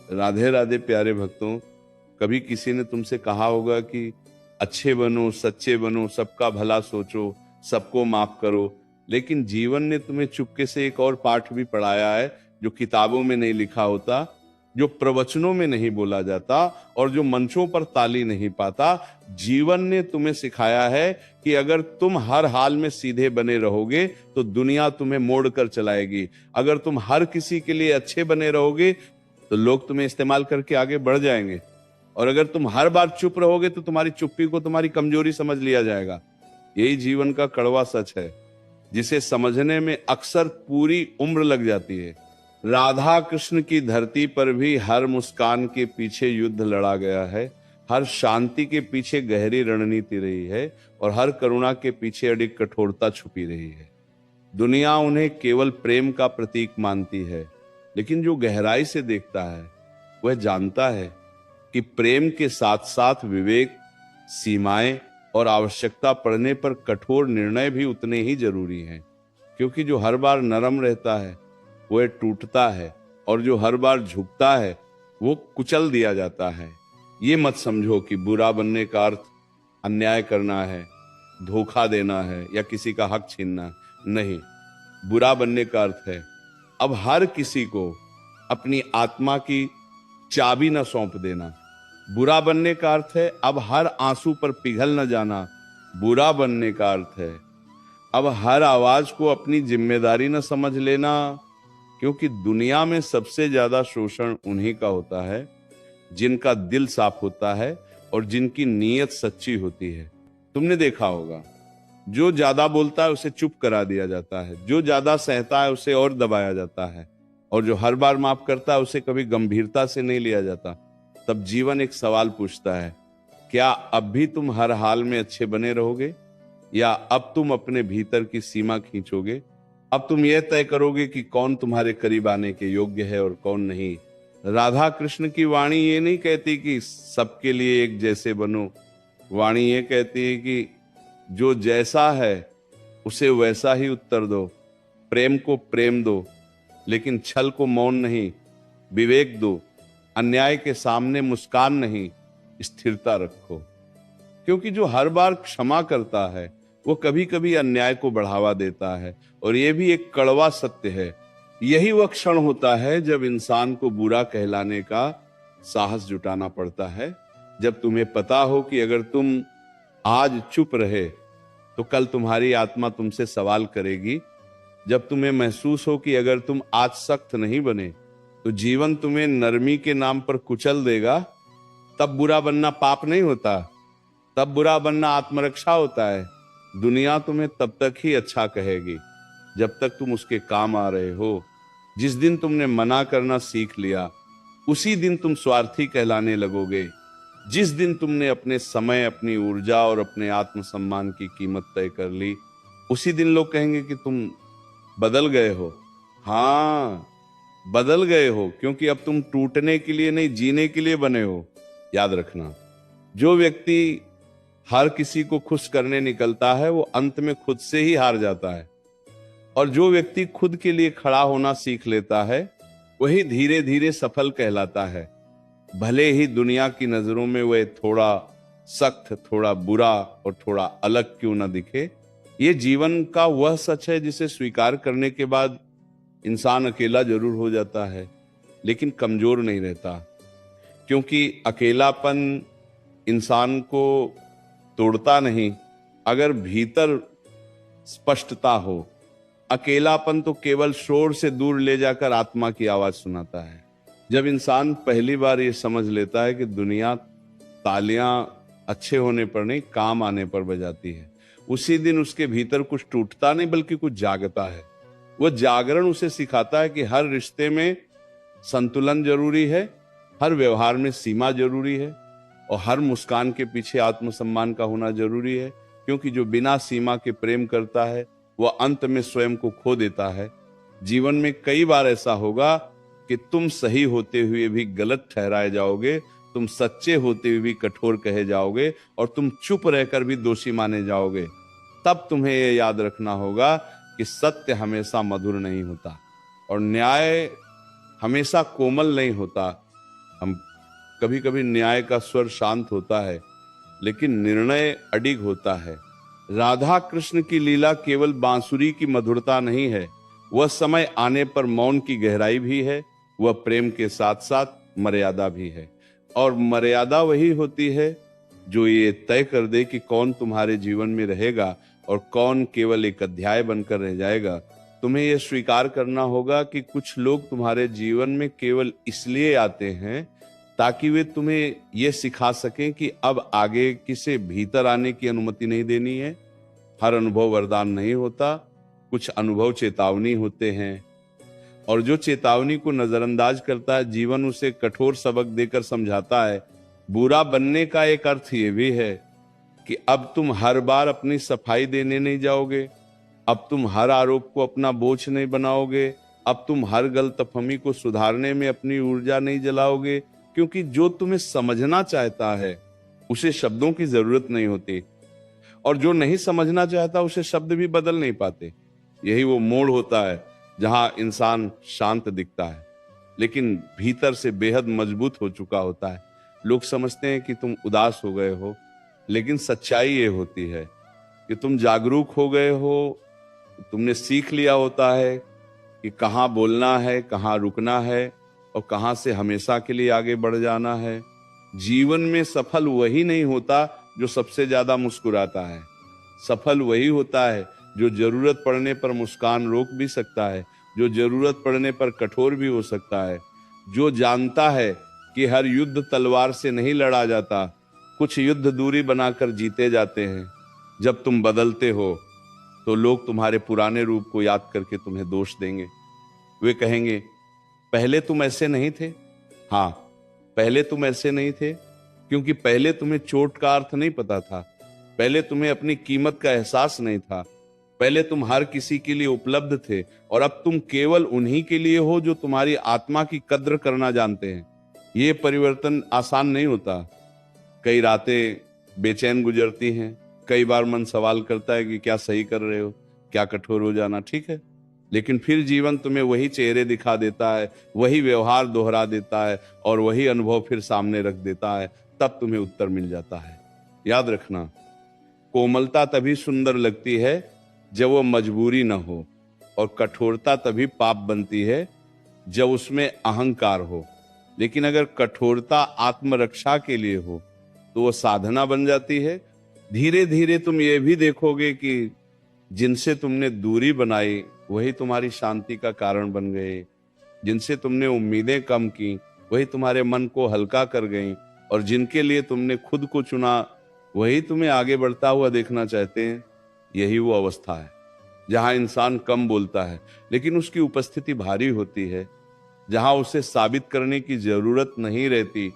राधे राधे प्यारे भक्तों। कभी किसी ने तुमसे कहा होगा कि अच्छे बनो, सच्चे बनो, सबका भला सोचो, सबको माफ करो, लेकिन जीवन ने तुम्हें चुपके से एक और पाठ भी पढ़ाया है जो किताबों में नहीं लिखा होता, जो प्रवचनों में नहीं बोला जाता और जो मंचों पर ताली नहीं पाता। जीवन ने तुम्हें सिखाया है कि अगर तुम हर हाल में सीधे बने रहोगे तो दुनिया तुम्हें मोड़ कर चलाएगी। अगर तुम हर किसी के लिए अच्छे बने रहोगे तो लोग तुम्हें इस्तेमाल करके आगे बढ़ जाएंगे, और अगर तुम हर बार चुप रहोगे तो तुम्हारी चुप्पी को तुम्हारी कमजोरी समझ लिया जाएगा। यही जीवन का कड़वा सच है, जिसे समझने में अक्सर पूरी उम्र लग जाती है। राधा कृष्ण की धरती पर भी हर मुस्कान के पीछे युद्ध लड़ा गया है, हर शांति के पीछे गहरी रणनीति रही है, और हर करुणा के पीछे अड़ी कठोरता छुपी रही है। दुनिया उन्हें केवल प्रेम का प्रतीक मानती है, लेकिन जो गहराई से देखता है वह जानता है कि प्रेम के साथ साथ विवेक, सीमाएं और आवश्यकता पड़ने पर कठोर निर्णय भी उतने ही जरूरी हैं। क्योंकि जो हर बार नरम रहता है वह टूटता है, और जो हर बार झुकता है वो कुचल दिया जाता है। ये मत समझो कि बुरा बनने का अर्थ अन्याय करना है, धोखा देना है या किसी का हक छीनना। नहीं, बुरा बनने का अर्थ है अब हर किसी को अपनी आत्मा की चाबी न सौंप देना। बुरा बनने का अर्थ है अब हर आंसू पर पिघल न जाना। बुरा बनने का अर्थ है अब हर आवाज को अपनी जिम्मेदारी न समझ लेना। क्योंकि दुनिया में सबसे ज्यादा शोषण उन्हीं का होता है जिनका दिल साफ होता है और जिनकी नीयत सच्ची होती है। तुमने देखा होगा, जो ज्यादा बोलता है उसे चुप करा दिया जाता है, जो ज्यादा सहता है उसे और दबाया जाता है, और जो हर बार माफ करता है उसे कभी गंभीरता से नहीं लिया जाता। तब जीवन एक सवाल पूछता है, क्या अब भी तुम हर हाल में अच्छे बने रहोगे, या अब तुम अपने भीतर की सीमा खींचोगे? अब तुम यह तय करोगे कि कौन तुम्हारे करीब आने के योग्य है और कौन नहीं। राधा कृष्ण की वाणी ये नहीं कहती कि सबके लिए एक जैसे बनो। वाणी ये कहती है कि जो जैसा है उसे वैसा ही उत्तर दो। प्रेम को प्रेम दो, लेकिन छल को मौन नहीं। विवेक दो, अन्याय के सामने मुस्कान नहीं, स्थिरता रखो। क्योंकि जो हर बार क्षमा करता है वो कभी कभी अन्याय को बढ़ावा देता है, और यह भी एक कड़वा सत्य है। यही वह क्षण होता है जब इंसान को बुरा कहलाने का साहस जुटाना पड़ता है। जब तुम्हें पता हो कि अगर तुम आज चुप रहे तो कल तुम्हारी आत्मा तुमसे सवाल करेगी। जब तुम्हें महसूस हो कि अगर तुम आज सख्त नहीं बने तो जीवन तुम्हें नरमी के नाम पर कुचल देगा, तब बुरा बनना पाप नहीं होता, तब बुरा बनना आत्मरक्षा होता है। दुनिया तुम्हें तब तक ही अच्छा कहेगी जब तक तुम उसके काम आ रहे हो। जिस दिन तुमने मना करना सीख लिया उसी दिन तुम स्वार्थी कहलाने लगोगे। जिस दिन तुमने अपने समय, अपनी ऊर्जा और अपने आत्मसम्मान की कीमत तय कर ली, उसी दिन लोग कहेंगे कि तुम बदल गए हो। हाँ, बदल गए हो, क्योंकि अब तुम टूटने के लिए नहीं, जीने के लिए बने हो। याद रखना, जो व्यक्ति हर किसी को खुश करने निकलता है वो अंत में खुद से ही हार जाता है, और जो व्यक्ति खुद के लिए खड़ा होना सीख लेता है वही धीरे धीरे सफल कहलाता है। भले ही दुनिया की नजरों में वह थोड़ा सख्त, थोड़ा बुरा और थोड़ा अलग क्यों ना दिखे। ये जीवन का वह सच है जिसे स्वीकार करने के बाद इंसान अकेला जरूर हो जाता है, लेकिन कमजोर नहीं रहता। क्योंकि अकेलापन इंसान को तोड़ता नहीं, अगर भीतर स्पष्टता हो। अकेलापन तो केवल शोर से दूर ले जाकर आत्मा की आवाज सुनाता है। जब इंसान पहली बार ये समझ लेता है कि दुनिया तालियां अच्छे होने पर नहीं, काम आने पर बजाती है, उसी दिन उसके भीतर कुछ टूटता नहीं बल्कि कुछ जागता है। वह जागरण उसे सिखाता है कि हर रिश्ते में संतुलन जरूरी है, हर व्यवहार में सीमा जरूरी है, और हर मुस्कान के पीछे आत्मसम्मान का होना जरूरी है। क्योंकि जो बिना सीमा के प्रेम करता है वह अंत में स्वयं को खो देता है। जीवन में कई बार ऐसा होगा कि तुम सही होते हुए भी गलत ठहराए जाओगे, तुम सच्चे होते हुए भी कठोर कहे जाओगे, और तुम चुप रहकर भी दोषी माने जाओगे। तब तुम्हें यह याद रखना होगा कि सत्य हमेशा मधुर नहीं होता, और न्याय हमेशा कोमल नहीं होता। हम कभी कभी न्याय का स्वर शांत होता है, लेकिन निर्णय अडिग होता है। राधा कृष्ण की लीला केवल बांसुरी की मधुरता नहीं है, वह समय आने पर मौन की गहराई भी है, वह प्रेम के साथ साथ मर्यादा भी है। और मर्यादा वही होती है जो ये तय कर दे कि कौन तुम्हारे जीवन में रहेगा और कौन केवल एक अध्याय बनकर रह जाएगा। तुम्हें यह स्वीकार करना होगा कि कुछ लोग तुम्हारे जीवन में केवल इसलिए आते हैं ताकि वे तुम्हें यह सिखा सकें कि अब आगे किसे भीतर आने की अनुमति नहीं देनी है। हर अनुभव वरदान नहीं होता, कुछ अनुभव चेतावनी होते हैं, और जो चेतावनी को नजरअंदाज करता है जीवन उसे कठोर सबक देकर समझाता है। बुरा बनने का एक अर्थ ये भी है कि अब तुम हर बार अपनी सफाई देने नहीं जाओगे, अब तुम हर आरोप को अपना बोझ नहीं बनाओगे, अब तुम हर गलतफहमी को सुधारने में अपनी ऊर्जा नहीं जलाओगे, क्योंकि जो तुम्हें समझना चाहता है उसे शब्दों की जरूरत नहीं होती, और जो नहीं समझना चाहता उसे शब्द भी बदल नहीं पाते। यही वो मोड़ होता है जहां इंसान शांत दिखता है लेकिन भीतर से बेहद मजबूत हो चुका होता है। लोग समझते हैं कि तुम उदास हो गए हो, लेकिन सच्चाई ये होती है कि तुम जागरूक हो गए हो, तुमने सीख लिया होता है कि कहाँ बोलना है, कहाँ रुकना है और कहाँ से हमेशा के लिए आगे बढ़ जाना है। जीवन में सफल वही नहीं होता जो सबसे ज्यादा मुस्कुराता है, सफल वही होता है जो जरूरत पड़ने पर मुस्कान रोक भी सकता है, जो जरूरत पड़ने पर कठोर भी हो सकता है, जो जानता है कि हर युद्ध तलवार से नहीं लड़ा जाता, कुछ युद्ध दूरी बनाकर जीते जाते हैं। जब तुम बदलते हो तो लोग तुम्हारे पुराने रूप को याद करके तुम्हें दोष देंगे। वे कहेंगे पहले तुम ऐसे नहीं थे। हाँ, पहले तुम ऐसे नहीं थे क्योंकि पहले तुम्हें चोट का अर्थ नहीं पता था, पहले तुम्हें अपनी कीमत का एहसास नहीं था, पहले तुम हर किसी के लिए उपलब्ध थे और अब तुम केवल उन्हीं के लिए हो जो तुम्हारी आत्मा की कद्र करना जानते हैं। ये परिवर्तन आसान नहीं होता। कई रातें बेचैन गुजरती हैं, कई बार मन सवाल करता है कि क्या सही कर रहे हो, क्या कठोर हो जाना ठीक है, लेकिन फिर जीवन तुम्हें वही चेहरे दिखा देता है, वही व्यवहार दोहरा देता है और वही अनुभव फिर सामने रख देता है। तब तुम्हें उत्तर मिल जाता है। याद रखना, कोमलता तभी सुंदर लगती है जब वो मजबूरी न हो, और कठोरता तभी पाप बनती है जब उसमें अहंकार हो। लेकिन अगर कठोरता आत्मरक्षा के लिए हो तो वो साधना बन जाती है। धीरे धीरे तुम ये भी देखोगे कि जिनसे तुमने दूरी बनाई वही तुम्हारी शांति का कारण बन गए, जिनसे तुमने उम्मीदें कम की वही तुम्हारे मन को हल्का कर गई, और जिनके लिए तुमने खुद को चुना वही तुम्हें आगे बढ़ता हुआ देखना चाहते हैं। यही वो अवस्था है जहां इंसान कम बोलता है लेकिन उसकी उपस्थिति भारी होती है, जहां उसे साबित करने की जरूरत नहीं रहती,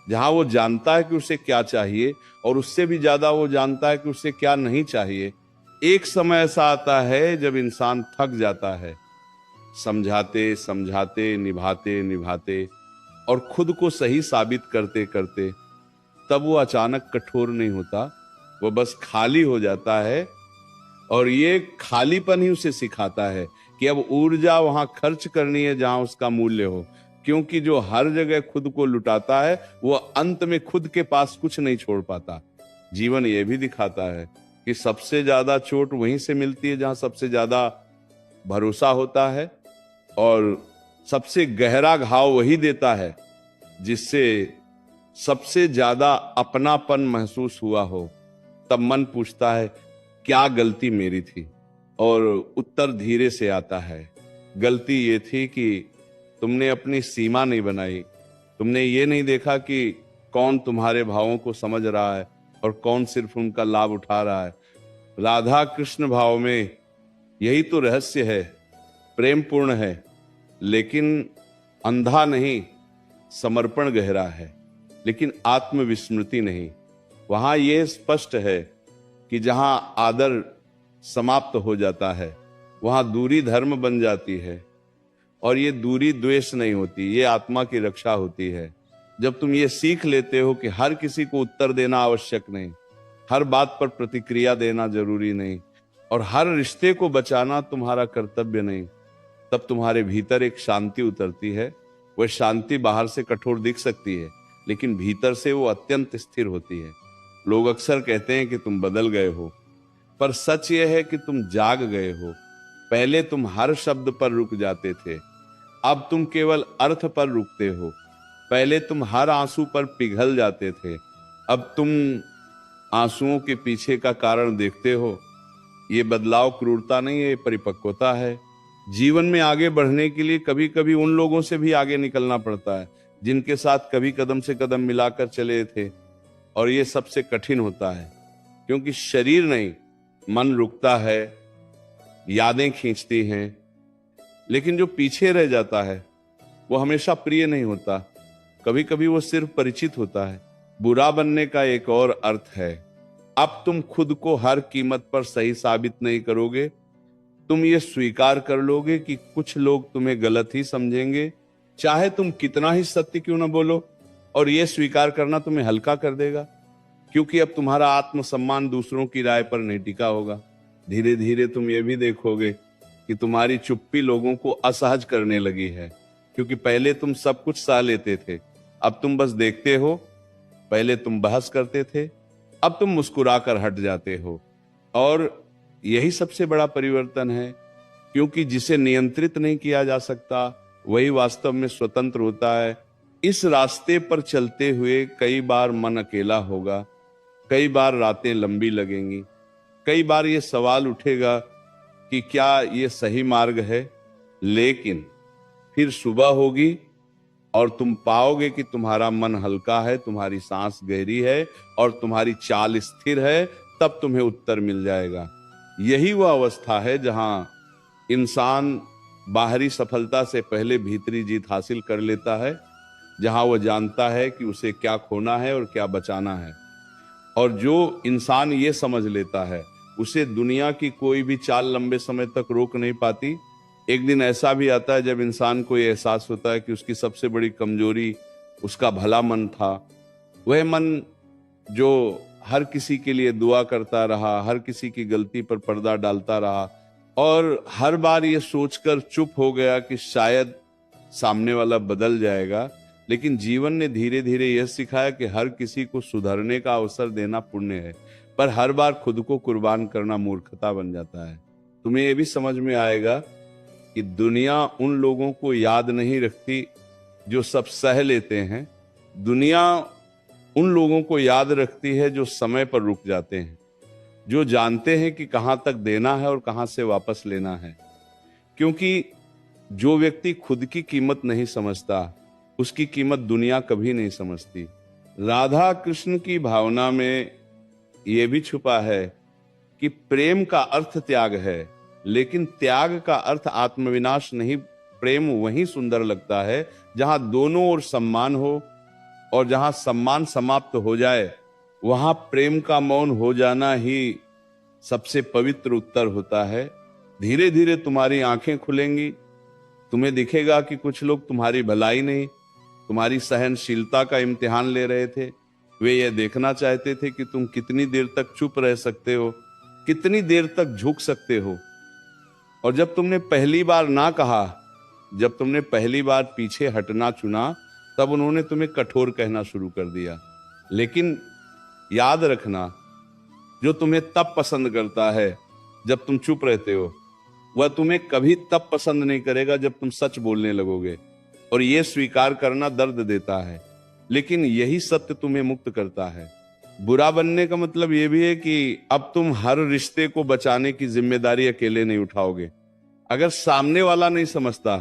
जहां वो जानता है कि उसे क्या चाहिए और उससे भी ज्यादा वो जानता है कि उसे क्या नहीं चाहिए। एक समय ऐसा आता है जब इंसान थक जाता है, समझाते समझाते, निभाते निभाते और खुद को सही साबित करते करते। तब वो अचानक कठोर नहीं होता, वो बस खाली हो जाता है, और ये खालीपन ही उसे सिखाता है कि अब ऊर्जा वहां खर्च करनी है जहां उसका मूल्य हो, क्योंकि जो हर जगह खुद को लुटाता है वो अंत में खुद के पास कुछ नहीं छोड़ पाता। जीवन ये भी दिखाता है कि सबसे ज्यादा चोट वहीं से मिलती है जहां सबसे ज्यादा भरोसा होता है, और सबसे गहरा घाव वही देता है जिससे सबसे ज्यादा अपनापन महसूस हुआ हो। तब मन पूछता है क्या गलती मेरी थी, और उत्तर धीरे से आता है, गलती ये थी कि तुमने अपनी सीमा नहीं बनाई, तुमने ये नहीं देखा कि कौन तुम्हारे भावों को समझ रहा है और कौन सिर्फ उनका लाभ उठा रहा है। राधा कृष्ण भाव में यही तो रहस्य है। प्रेम पूर्ण है लेकिन अंधा नहीं, समर्पण गहरा है लेकिन आत्मविस्मृति नहीं। वहां यह स्पष्ट है कि जहां आदर समाप्त हो जाता है वहां दूरी धर्म बन जाती है, और ये दूरी द्वेष नहीं होती, ये आत्मा की रक्षा होती है। जब तुम ये सीख लेते हो कि हर किसी को उत्तर देना आवश्यक नहीं, हर बात पर प्रतिक्रिया देना जरूरी नहीं, और हर रिश्ते को बचाना तुम्हारा कर्तव्य नहीं, तब तुम्हारे भीतर एक शांति उतरती है वह शांति बाहर से कठोर दिख सकती है, लेकिन भीतर से वो अत्यंत स्थिर होती है। लोग अक्सर कहते हैं कि तुम बदल गए हो, पर सच यह है कि तुम जाग गए हो। पहले तुम हर शब्द पर रुक जाते थे, अब तुम केवल अर्थ पर रुकते हो। पहले तुम हर आंसू पर पिघल जाते थे, अब तुम आंसुओं के पीछे का कारण देखते हो। ये बदलाव क्रूरता नहीं है, ये परिपक्वता है। जीवन में आगे बढ़ने के लिए कभी कभी उन लोगों से भी आगे निकलना पड़ता है जिनके साथ कभी कदम से कदम मिलाकर चले थे, और ये सबसे कठिन होता है, क्योंकि शरीर नहीं, मन रुकता है, यादें खींचती हैं, लेकिन जो पीछे रह जाता है वो हमेशा प्रिय नहीं होता। कभी कभी वो सिर्फ परिचित होता है। बुरा बनने का एक और अर्थ है, अब तुम खुद को हर कीमत पर सही साबित नहीं करोगे। तुम ये स्वीकार कर लोगे कि कुछ लोग तुम्हें गलत ही समझेंगे, चाहे तुम कितना ही सत्य क्यों ना बोलो, और ये स्वीकार करना तुम्हें हल्का कर देगा, क्योंकि अब तुम्हारा आत्मसम्मान दूसरों की राय पर नहीं टिका होगा। धीरे धीरे तुम ये भी देखोगे कि तुम्हारी चुप्पी लोगों को असहज करने लगी है, क्योंकि पहले तुम सब कुछ सह लेते थे, अब तुम बस देखते हो। पहले तुम बहस करते थे, अब तुम मुस्कुराकर हट जाते हो। और यही सबसे बड़ा परिवर्तन है, क्योंकि जिसे नियंत्रित नहीं किया जा सकता वही वास्तव में स्वतंत्र होता है। इस रास्ते पर चलते हुए कई बार मन अकेला होगा, कई बार रातें लंबी लगेंगी, कई बार ये सवाल उठेगा कि क्या ये सही मार्ग है। लेकिन फिर सुबह होगी और तुम पाओगे कि तुम्हारा मन हल्का है, तुम्हारी सांस गहरी है और तुम्हारी चाल स्थिर है। तब तुम्हें उत्तर मिल जाएगा। यही वह अवस्था है जहां इंसान बाहरी सफलता से पहले भीतरी जीत हासिल कर लेता है, जहां वह जानता है कि उसे क्या खोना है और क्या बचाना है। और जो इंसान ये समझ लेता है, उसे दुनिया की कोई भी चाल लंबे समय तक रोक नहीं पाती। एक दिन ऐसा भी आता है जब इंसान को ये एहसास होता है कि उसकी सबसे बड़ी कमजोरी उसका भला मन था। वह मन जो हर किसी के लिए दुआ करता रहा, हर किसी की गलती पर पर्दा डालता रहा, और हर बार ये सोचकर चुप हो गया कि शायद सामने वाला बदल जाएगा। लेकिन जीवन ने धीरे धीरे यह सिखाया कि हर किसी को सुधरने का अवसर देना पुण्य है, पर हर बार खुद को कुर्बान करना मूर्खता बन जाता है। तुम्हें यह भी समझ में आएगा कि दुनिया उन लोगों को याद नहीं रखती जो सब सह लेते हैं, दुनिया उन लोगों को याद रखती है जो समय पर रुक जाते हैं, जो जानते हैं कि कहां तक देना है और कहां से वापस लेना है। क्योंकि जो व्यक्ति खुद की कीमत नहीं समझता, उसकी कीमत दुनिया कभी नहीं समझती। राधा कृष्ण की भावना में यह भी छुपा है कि प्रेम का अर्थ त्याग है, लेकिन त्याग का अर्थ आत्मविनाश नहीं। प्रेम वहीं सुंदर लगता है जहां दोनों ओर सम्मान हो, और जहां सम्मान समाप्त हो जाए वहां प्रेम का मौन हो जाना ही सबसे पवित्र उत्तर होता है। धीरे धीरे तुम्हारी आंखें खुलेंगी, तुम्हें दिखेगा कि कुछ लोग तुम्हारी भलाई नहीं, तुम्हारी सहनशीलता का इम्तिहान ले रहे थे। वे यह देखना चाहते थे कि तुम कितनी देर तक चुप रह सकते हो, कितनी देर तक झुक सकते हो। और जब तुमने पहली बार ना कहा, जब तुमने पहली बार पीछे हटना चुना, तब उन्होंने तुम्हें कठोर कहना शुरू कर दिया। लेकिन याद रखना, जो तुम्हें तब पसंद करता है जब तुम चुप रहते हो, वह तुम्हें कभी तब पसंद नहीं करेगा जब तुम सच बोलने लगोगे। और यह स्वीकार करना दर्द देता है, लेकिन यही सत्य तुम्हें मुक्त करता है। बुरा बनने का मतलब यह भी है कि अब तुम हर रिश्ते को बचाने की जिम्मेदारी अकेले नहीं उठाओगे। अगर सामने वाला नहीं समझता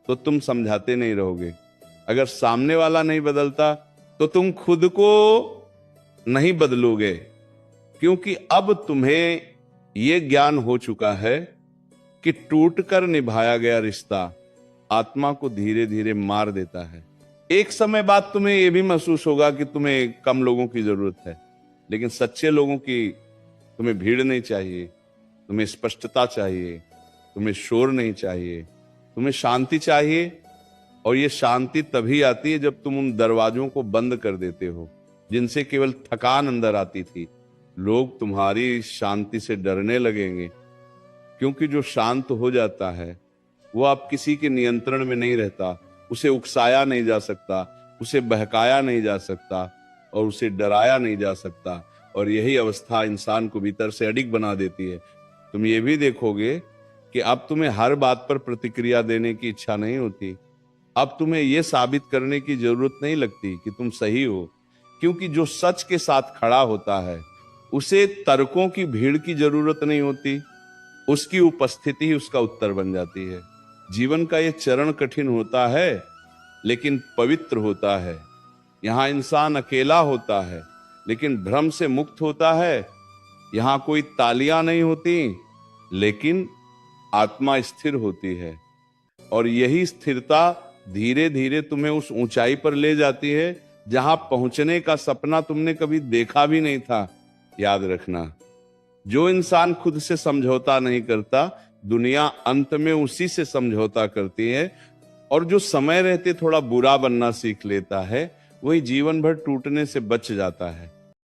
तो तुम समझाते नहीं रहोगे। अगर सामने वाला नहीं बदलता तो तुम खुद को नहीं बदलोगे, क्योंकि अब तुम्हें यह ज्ञान हो चुका है कि टूटकर निभाया गया रिश्ता आत्मा को धीरे धीरे मार देता है। एक समय बाद तुम्हें यह भी महसूस होगा कि तुम्हें कम लोगों की जरूरत है, लेकिन सच्चे लोगों की तुम्हें भीड़ नहीं चाहिए, तुम्हें स्पष्टता चाहिए, तुम्हें शोर नहीं चाहिए, तुम्हें शांति चाहिए। और ये शांति तभी आती है जब तुम उन दरवाजों को बंद कर देते हो जिनसे केवल थकान अंदर आती थी। लोग तुम्हारी शांति से डरने लगेंगे, क्योंकि जो शांत हो जाता है वो अब किसी के नियंत्रण में नहीं रहता, उसे उकसाया नहीं जा सकता, उसे बहकाया नहीं जा सकता और उसे डराया नहीं जा सकता। और यही अवस्था इंसान को भीतर से अडिग बना देती है। तुम ये भी देखोगे कि अब तुम्हें हर बात पर प्रतिक्रिया देने की इच्छा नहीं होती। अब तुम्हें यह साबित करने की जरूरत नहीं लगती कि तुम सही हो, क्योंकि जो सच के साथ खड़ा होता है उसे तर्कों की भीड़ की जरूरत नहीं होती, उसकी उपस्थिति ही उसका उत्तर बन जाती है। जीवन का यह चरण कठिन होता है लेकिन पवित्र होता है। यहां इंसान अकेला होता है लेकिन भ्रम से मुक्त होता है। यहां कोई तालियां नहीं होती लेकिन आत्मा स्थिर होती है। और यही स्थिरता धीरे धीरे तुम्हें उस ऊंचाई पर ले जाती है जहां पहुंचने का सपना तुमने कभी देखा भी नहीं था। याद रखना, जो इंसान खुद से समझौता नहीं करता, दुनिया अंत में उसी से समझौता करती है। और जो समय रहते थोड़ा बुरा बनना सीख लेता है, वही जीवन भर टूटने से बच जाता है।